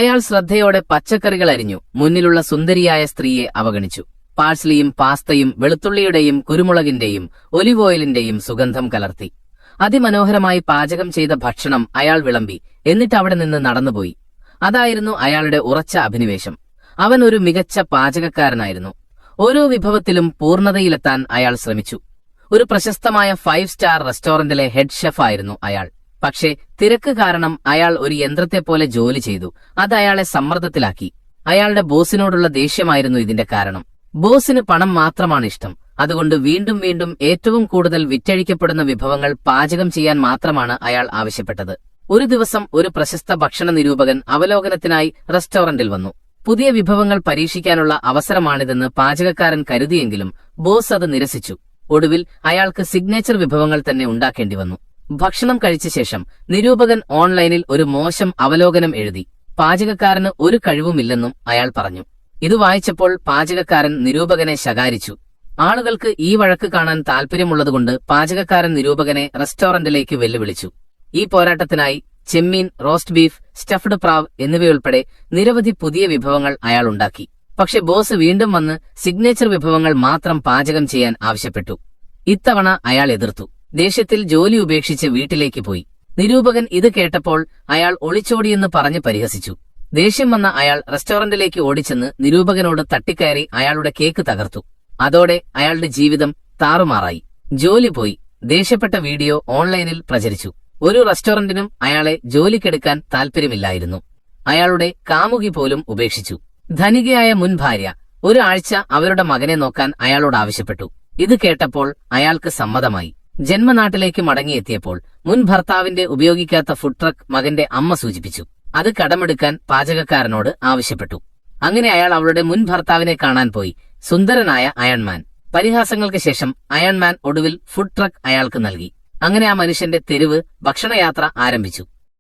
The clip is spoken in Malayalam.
അയാൾ ശ്രദ്ധയോടെ പച്ചക്കറികൾ അരിഞ്ഞു മുന്നിലുള്ള സുന്ദരിയായ സ്ത്രീയെ അവഗണിച്ചു. പാഴ്സ്ലിയും പാസ്തയും വെളുത്തുള്ളിയുടെയും കുരുമുളകിന്റെയും ഒലിവ് ഓയിലിന്റെയും സുഗന്ധം കലർത്തി. അതിമനോഹരമായി പാചകം ചെയ്ത ഭക്ഷണം അയാൾ വിളമ്പി. എന്നിട്ട് അവിടെ നിന്ന് നടന്നുപോയി. അതായിരുന്നു അയാളുടെ ഉറച്ച അഭിനിവേശം. അവൻ ഒരു മികച്ച പാചകക്കാരനായിരുന്നു. ഓരോ വിഭവത്തിലും പൂർണ്ണതയിലെത്താൻ അയാൾ ശ്രമിച്ചു. ഒരു പ്രശസ്തമായ 5 സ്റ്റാർ റെസ്റ്റോറന്റിലെ ഹെഡ് ഷെഫായിരുന്നു അയാൾ. പക്ഷേ തിരക്ക് കാരണം അയാൾ ഒരു യന്ത്രത്തെപ്പോലെ ജോലി ചെയ്തു. അത് അയാളെ സമ്മർദ്ദത്തിലാക്കി. അയാളുടെ ബോസിനോടുള്ള ദേഷ്യമായിരുന്നു ഇതിന്റെ കാരണം. ബോസിന് പണം മാത്രമാണ് ഇഷ്ടം. അതുകൊണ്ട് വീണ്ടും വീണ്ടും ഏറ്റവും കൂടുതൽ വിറ്റഴിക്കപ്പെടുന്ന വിഭവങ്ങൾ പാചകം ചെയ്യാൻ മാത്രമാണ് അയാൾ ആവശ്യപ്പെട്ടത്. ഒരു ദിവസം ഒരു പ്രശസ്ത ഭക്ഷണ നിരൂപകൻ അവലോകനത്തിനായി റെസ്റ്റോറന്റിൽ വന്നു. പുതിയ വിഭവങ്ങൾ പരീക്ഷിക്കാനുള്ള അവസരമാണിതെന്ന് പാചകക്കാരൻ കരുതിയെങ്കിലും ബോസ് അത് നിരസിച്ചു. ഒടുവിൽ അയാൾക്ക് സിഗ്നേച്ചർ വിഭവങ്ങൾ തന്നെ ഉണ്ടാക്കേണ്ടി വന്നു. ഭക്ഷണം കഴിച്ച ശേഷം നിരൂപകൻ ഓൺലൈനിൽ ഒരു മോശം അവലോകനം എഴുതി. പാചകക്കാരന് ഒരു കഴിവുമില്ലെന്നും അയാൾ പറഞ്ഞു. ഇത് വായിച്ചപ്പോൾ പാചകക്കാരൻ നിരൂപകനെ ശകാരിച്ചു. ആളുകൾക്ക് ഈ വഴക്ക് കാണാൻ താൽപര്യമുള്ളതുകൊണ്ട് പാചകക്കാരൻ നിരൂപകനെ റെസ്റ്റോറന്റിലേക്ക് വെല്ലുവിളിച്ചു. ഈ പോരാട്ടത്തിനായി ചെമ്മീൻ, റോസ്റ്റ് ബീഫ്, സ്റ്റഫ്ഡ് പ്രാവ് എന്നിവയുൾപ്പെടെ നിരവധി പുതിയ വിഭവങ്ങൾ അയാൾ ഉണ്ടാക്കി. പക്ഷെ ബോസ് വീണ്ടും വന്ന് സിഗ്നേച്ചർ വിഭവങ്ങൾ മാത്രം പാചകം ചെയ്യാൻ ആവശ്യപ്പെട്ടു. ഇത്തവണ അയാൾ എതിർത്തു. ദേഷ്യത്തിൽ ജോലി ഉപേക്ഷിച്ച് വീട്ടിലേക്ക് പോയി. നിരൂപകൻ ഇത് കേട്ടപ്പോൾ അയാൾ ഒളിച്ചോടിയെന്ന് പറഞ്ഞ് പരിഹസിച്ചു. ദേഷ്യം വന്ന അയാൾ റെസ്റ്റോറന്റിലേക്ക് ഓടിച്ചെന്ന് നിരൂപകനോട് തട്ടിക്കയറി അയാളുടെ കേക്ക് തകർത്തു. അതോടെ അയാളുടെ ജീവിതം താറുമാറായി. ജോലി പോയി. ദേഷ്യപ്പെട്ട വീഡിയോ ഓൺലൈനിൽ പ്രചരിച്ചു. ഒരു റെസ്റ്റോറന്റിനും അയാളെ ജോലിക്കെടുക്കാൻ താൽപര്യമില്ലായിരുന്നു. അയാളുടെ കാമുകി പോലും ഉപേക്ഷിച്ചു. ധനികയായ മുൻ ഭാര്യ ഒരാഴ്ച അവരുടെ മകനെ നോക്കാൻ അയാളോട് ആവശ്യപ്പെട്ടു. ഇത് കേട്ടപ്പോൾ അയാൾക്ക് സമ്മതമായി. ജന്മനാട്ടിലേക്ക് മടങ്ങിയെത്തിയപ്പോൾ മുൻ ഭർത്താവിന്റെ ഉപയോഗിക്കാത്ത ഫുഡ് ട്രക്ക് മകന്റെ അമ്മ സൂചിപ്പിച്ചു. അത് കടമെടുക്കാൻ പാചകക്കാരനോട് ആവശ്യപ്പെട്ടു. അങ്ങനെ അയാൾ അവളുടെ മുൻ ഭർത്താവിനെ കാണാൻ പോയി. സുന്ദരനായ അയൺമാൻ. പരിഹാസങ്ങൾക്ക് ശേഷം അയൺമാൻ ഒടുവിൽ ഫുഡ് ട്രക്ക് അയാൾക്ക് നൽകി. അങ്ങനെ ആ മനുഷ്യന്റെ തെരുവ് ഭക്ഷണയാത്ര ആരംഭിച്ചു.